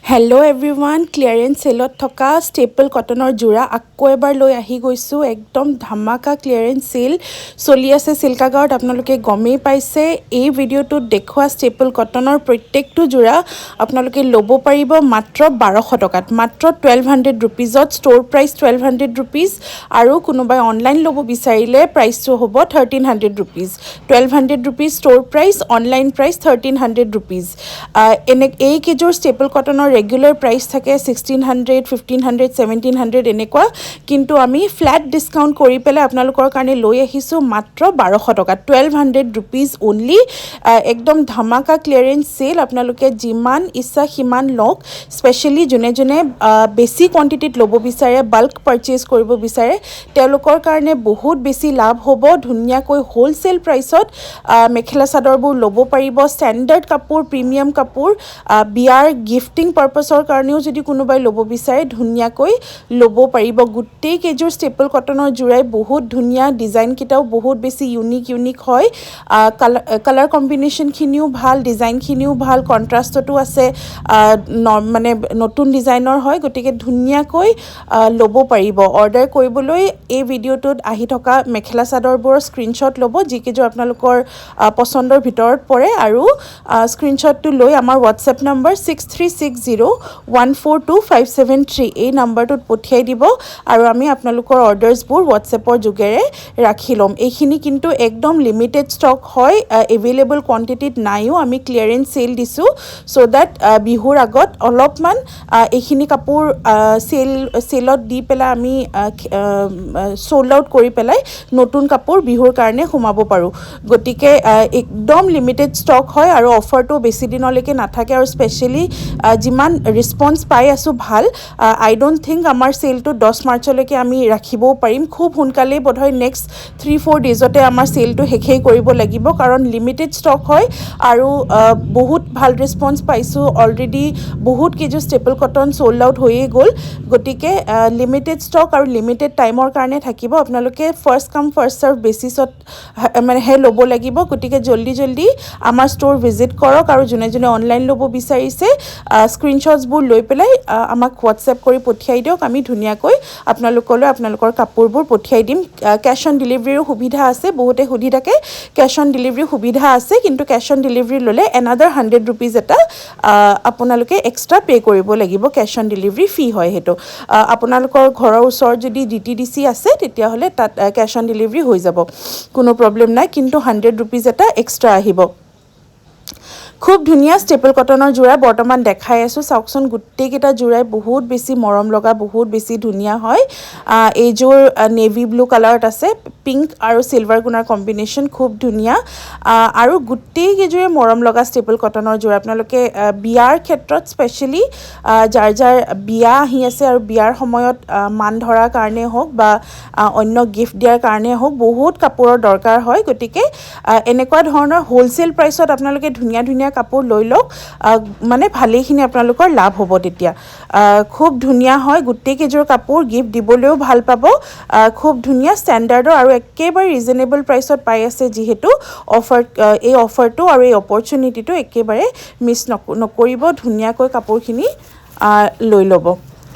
Hello' everyone, clearance চেলত থকা staple কটনৰ যোৰা আকৌ এবাৰ লৈ আহি গৈছোঁ। একদম ধামাকা ক্লিয়াৰেন্স চেল চলি আছে চিল্কা গাঁৱত। আপোনালোকে গমেই পাইছে। এই ভিডিঅ'টোত দেখুওৱা ষ্টেপল কটনৰ প্ৰত্যেকটো যোৰা আপোনালোকে ল'ব পাৰিব মাত্ৰ 1200 টকাত, মাত্ৰ 1200 ৰুপিজত। ষ্ট'ৰ প্ৰাইচ 1200 ৰুপিজ আৰু কোনোবাই অনলাইন ল'ব বিচাৰিলে প্ৰাইচটো হ'ব 1300 rupees. 1200 rupees store price, online price 1300 rupees. এই কেইযোৰ ষ্টেপল কটনৰ ৰেগুলাৰ প্ৰাইচ থাকে 1600, 1500, 1700 এনেকুৱা, কিন্তু আমি ফ্লেট ডিছকাউণ্ট কৰি পেলাই আপোনালোকৰ কাৰণে লৈ আহিছোঁ মাত্ৰ 1200 টকাত, 1200 ৰুপিজ অনলি। একদম ধামাকা ক্লিয়াৰেন্স চেল। আপোনালোকে যিমান ইচ্ছা সিমান লওক। স্পেচিয়েলি যোনে যোনে বেছি কোৱান্টিটিত ল'ব বিচাৰে, বাল্ক পাৰচেজ কৰিব বিচাৰে, তেওঁলোকৰ কাৰণে বহুত বেছি লাভ হ'ব। ধুনীয়াকৈ হ'লচেল প্ৰাইচত মেখেলা চাদৰবোৰ ল'ব পাৰিব। ষ্টেণ্ডাৰ্ড কাপোৰ, প্ৰিমিয়াম কাপোৰ, বিয়াৰ গিফটিং পাৰপাছৰ কাৰণেও যদি কোনোবাই ল'ব বিচাৰে ধুনীয়াকৈ ল'ব পাৰিব। গোটেই কেইযোৰ ষ্টেপল কটনৰ যোৰাই বহুত ধুনীয়া, ডিজাইনকেইটাও বহুত বেছি ইউনিক হয়। কালাৰ কম্বিনেশ্যনখিনিও ভাল, ডিজাইনখিনিও ভাল, কণ্ট্ৰাষ্টতো আছে, মানে নতুন ডিজাইনৰ হয়। গতিকে ধুনীয়াকৈ ল'ব পাৰিব। অৰ্ডাৰ কৰিবলৈ এই ভিডিঅ'টোত আহি থকা মেখেলা চাদৰবোৰৰ স্ক্ৰীনশ্বট ল'ব, যিকেইযোৰ আপোনালোকৰ পচন্দৰ ভিতৰত পৰে, আৰু স্ক্ৰীনশ্বটটো লৈ আমাৰ হোৱাটছএপ নম্বৰ 6360142573 এই নাম্বাৰটোত পঠিয়াই দিব আৰু আমি আপোনালোকৰ অৰ্ডাৰ্ছবোৰ হোৱাটছএপৰ যোগেৰে ৰাখি ল'ম। এইখিনি কিন্তু একদম লিমিটেড ষ্টক হয়, এভেইলেবল কোৱান্টিটিত নাইও। আমি ক্লিয়াৰেন্স চেল দিছোঁ ছ' ডেট বিহুৰ আগত অলপমান এইখিনি কাপোৰ চেলত দি পেলাই আমি চ'ল্ড আউট কৰি পেলাই নতুন কাপোৰ বিহুৰ কাৰণে সোমাব পাৰোঁ। গতিকে একদম লিমিটেড ষ্টক হয় আৰু অফাৰটো বেছি দিনলৈকে নাথাকে। আৰু স্পেচিয়েলি যিমান ৰেছপন্স পাই আছোঁ ভাল, আই ডোণ্ট থিংক আমাৰ চেলটো 10 মাৰ্চলৈকে আমি ৰাখিবও পাৰিম। খুব সোনকালেই বোধহয় নেক্সট 3-4 ডেইজতে আমাৰ চেলটো শেষেই কৰিব লাগিব, কাৰণ লিমিটেড ষ্টক হয় আৰু বহুত ভাল ৰেছপন্স পাইছোঁ। অলৰেডি বহুত কেইযোৰ ষ্টেপল কটন চ'ল্ড আউট হৈয়ে গ'ল। গতিকে লিমিটেড ষ্টক আৰু লিমিটেড টাইমৰ কাৰণে থাকিব। আপোনালোকে ফাৰ্ষ্ট কাম ফাৰ্ষ্ট ছাৰ্ভ বেচিছত হে ল'ব লাগিব। গতিকে জল্দি আমাৰ ষ্ট'ৰ ভিজিট কৰক আৰু যোনে যোনে অনলাইন ল'ব বিচাৰিছে স্ক্ৰীনশ্বটছবোৰ লৈ পেলাই আমাক হোৱাটছএপ কৰি পঠিয়াই দিয়ক। আমি ধুনীয়াকৈ আপোনালোকলৈ আপোনালোকৰ কাপোৰবোৰ পঠিয়াই দিম। কেছ অন ডেলিভাৰীৰো সুবিধা আছে। বহুতে সুধি থাকে কেছ অন ডেলিভাৰীৰ সুবিধা আছে, কিন্তু কেছ অন ডেলিভাৰী ল'লে এনাডাৰ 100 ৰুপিজ এটা আপোনালোকে এক্সট্ৰা পে' কৰিব লাগিব। কেছ অন ডেলিভাৰী ফী হয় সেইটো। আপোনালোকৰ ঘৰৰ ওচৰত যদি DTDC আছে তেতিয়াহ'লে তাত কেছ অন ডেলিভাৰী হৈ যাব, কোনো প্ৰব্লেম নাই, কিন্তু 100 ৰুপিজ এটা এক্সট্ৰা আহিব। খুব ধুনীয়া ষ্টেপল কটনৰ যোৰা বৰ্তমান দেখাই আছোঁ। চাওকচোন, গোটেইকেইটা যোৰাই বহুত বেছি মৰম লগা, বহুত বেছি ধুনীয়া হয়। এইযোৰ নেভি ব্লু কালাৰত আছে, পিংক আৰু চিলভাৰ গুণাৰ কম্বিনেশ্যন খুব ধুনীয়া, আৰু গোটেইকেইযোৰে মৰম লগা ষ্টেপল কটনৰ যোৰা। আপোনালোকে বিয়াৰ ক্ষেত্ৰত স্পেচিয়েলি যাৰ বিয়া আহি আছে আৰু বিয়াৰ সময়ত মান ধৰাৰ কাৰণে হওক বা অন্য গিফ্ট দিয়াৰ কাৰণে হওক বহুত কাপোৰৰ দৰকাৰ হয়। গতিকে এনেকুৱা ধৰণৰ হ'লচেল প্ৰাইচত আপোনালোকে ধুনীয়া কাপোৰ লৈ লওক, মানে ভালেইখিনি আপোনালোকৰ লাভ হ'ব তেতিয়া। খুব ধুনীয়া হয় গোটেইকেইযোৰ কাপোৰ, গিফ্ট দিবলৈও ভাল পাব। খুব ধুনীয়া ষ্টেণ্ডাৰ্ডৰ আৰু একেবাৰে ৰিজনেবল প্ৰাইচত পাই আছে যিহেতু এই অফাৰটো আৰু এই অপৰচুনিটিটো একেবাৰে মিছ নকৰিব। ধুনীয়াকৈ কাপোৰখিনি লৈ ল'ব।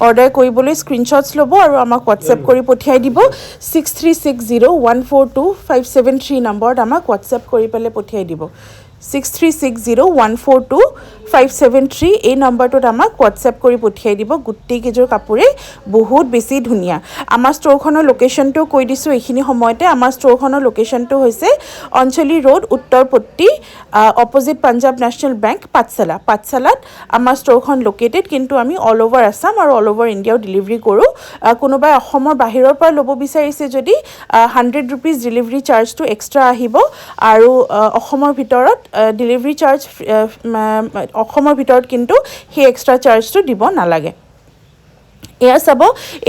অৰ্ডাৰ কৰিবলৈ স্ক্ৰীনশ্বটছ ল'ব আৰু আমাক হোৱাটছএপ কৰি পঠিয়াই দিব। 6360142573 নম্বৰত আমাক হোৱাটছএপ কৰি পেলাই পঠিয়াই দিব। 6360142573 এই নম্বৰটোত আমাক হোৱাটছএপ কৰি পঠিয়াই দিব। গোটেইকেইযোৰ কাপোৰেই বহুত বেছি ধুনীয়া। আমাৰ ষ্ট'ৰখনৰ লোকেশ্যনটো কৈ দিছোঁ এইখিনি সময়তে। আমাৰ ষ্ট'ৰখনৰ লোকেশ্যনটো হৈছে Anchali road, Uttarpatti, opposite Punjab National Bank, পাঠশালাত আমাৰ ষ্ট'ৰখন লোকেটেড। কিন্তু আমি অল অভাৰ আছাম আৰু অল অভাৰ ইণ্ডিয়াও ডেলিভাৰী কৰোঁ। কোনোবাই অসমৰ বাহিৰৰ পৰা ল'ব বিচাৰিছে যদি 100 ৰুপিজ ডেলিভাৰী চাৰ্জটো এক্সট্ৰা আহিব, আৰু অসমৰ ভিতৰত ডেলিভাৰী চাৰ্জ অসমৰ ভিতৰত কিন্তু সেই এক্সট্ৰা চাৰ্জটো দিব নালাগে। এয়া চাব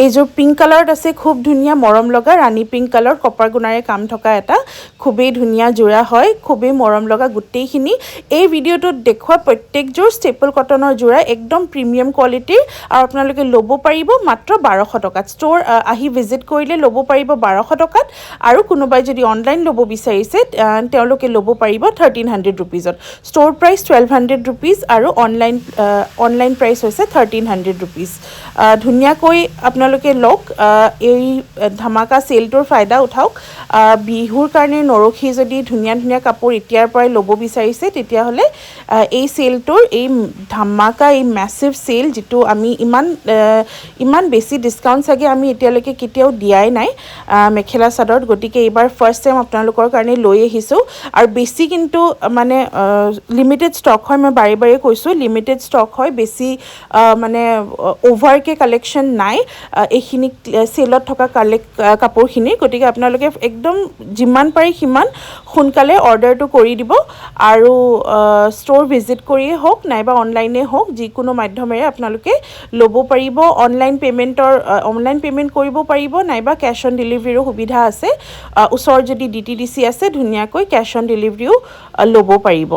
এইযোৰ পিংক কালাৰত আছে খুব ধুনীয়া মৰম লগা ৰাণী পিংক কালাৰ কপাৰ গুণাৰে কাম থকা এটা খুবেই ধুনীয়া যোৰা হয় খুবেই মৰম লগা গোটেইখিনি এই ভিডিঅ'টোত দেখুওৱা প্ৰত্যেকযোৰ ষ্টেপল কটনৰ যোৰা একদম প্ৰিমিয়াম কোৱালিটিৰ আৰু আপোনালোকে ল'ব পাৰিব মাত্ৰ 1200 টকাত ষ্ট'ৰ আহি ভিজিট কৰিলে ল'ব পাৰিব 1200 টকাত আৰু কোনোবাই যদি অনলাইন ল'ব বিচাৰিছে তেওঁলোকে ল'ব পাৰিব 1300 ৰুপিজত ষ্ট'ৰ প্ৰাইচ 1200 ৰুপিজ আৰু অনলাইন প্ৰাইচ হৈছে 1300 ৰুপিজ ধুনীয়াকৈ আপোনালোকে লওক এই ধামাকা চেলটোৰ ফায়দা উঠাওক বিহুৰ কাৰণে নৰখি যদি ধুনীয়া ধুনীয়া কাপোৰ এতিয়াৰ পৰাই ল'ব বিচাৰিছে তেতিয়াহ'লে এই চেলটোৰ এই ধামাকা এই মেছিভ চেল যিটো আমি ইমান বেছি ডিছকাউণ্ট চাগে আমি এতিয়ালৈকে কেতিয়াও দিয়াই নাই মেখেলা চাদৰত গতিকে এইবাৰ ফাৰ্ষ্ট টাইম আপোনালোকৰ কাৰণে লৈ আহিছোঁ আৰু বেছি কিন্তু মানে লিমিটেড ষ্টক হয় মই বাৰে বাৰে কৈছোঁ লিমিটেড ষ্টক হয় বেছি মানে অভাৰকৈ কালেকশ্যন নাই এইখিনি চেলত থকা কাপোৰখিনি গতিকে আপোনালোকে একদম যিমান পাৰি সিমান সোনকালে অৰ্ডাৰটো কৰি দিব আৰু ষ্ট'ৰ ভিজিট কৰিয়ে হওক নাইবা অনলাইনে হওক যিকোনো মাধ্যমেৰে আপোনালোকে ল'ব পাৰিব অনলাইন পে'মেণ্ট কৰিব পাৰিব নাইবা কেছ অন ডেলিভাৰীৰো সুবিধা আছে ওচৰত যদি DTDC আছে ধুনীয়াকৈ কেছ অন ডেলিভাৰীও ল'ব পাৰিব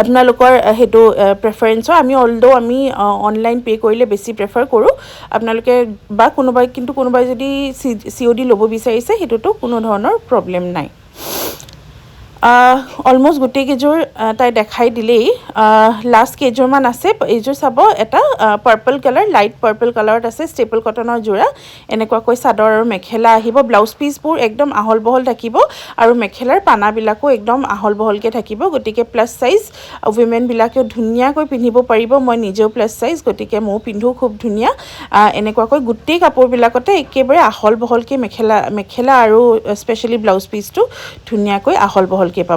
আপোনালোকৰ সেইটো প্ৰেফাৰেঞ্চৰ আমি অনলাইন পে' কৰিলে বেছি প্ৰেফাৰ কৰোঁ আপোনালোকে বা কোনোবাই যদি COD ল'ব বিচাৰিছে সেইটোতো কোনো ধৰণৰ প্ৰব্লেম নাই অলমোষ্ট গোটেইকেইযোৰ তাই দেখাই দিলেই লাষ্ট কেইযোৰমান আছে এইযোৰ চাব এটা পাৰ্পল কালাৰ লাইট পাৰ্পল কালাৰত আছে ষ্টেপল কটনৰ যোৰা এনেকুৱাকৈ চাদৰ আৰু মেখেলা আহিব ব্লাউজ পিচবোৰ একদম আহল বহল থাকিব আৰু মেখেলাৰ পানাবিলাকো একদম আহল বহলকৈ থাকিব গতিকে প্লাছ চাইজ উইমেনবিলাকেও ধুনীয়াকৈ পিন্ধিব পাৰিব মই নিজেও প্লাছ চাইজ গতিকে ময়ো পিন্ধোঁ খুব ধুনীয়া এনেকুৱাকৈ গোটেই কাপোৰবিলাকতে একেবাৰে আহল বহলকৈ মেখেলা আৰু স্পেচিয়েলি ব্লাউজ পিচটো ধুনীয়াকৈ আহল বহলকৈ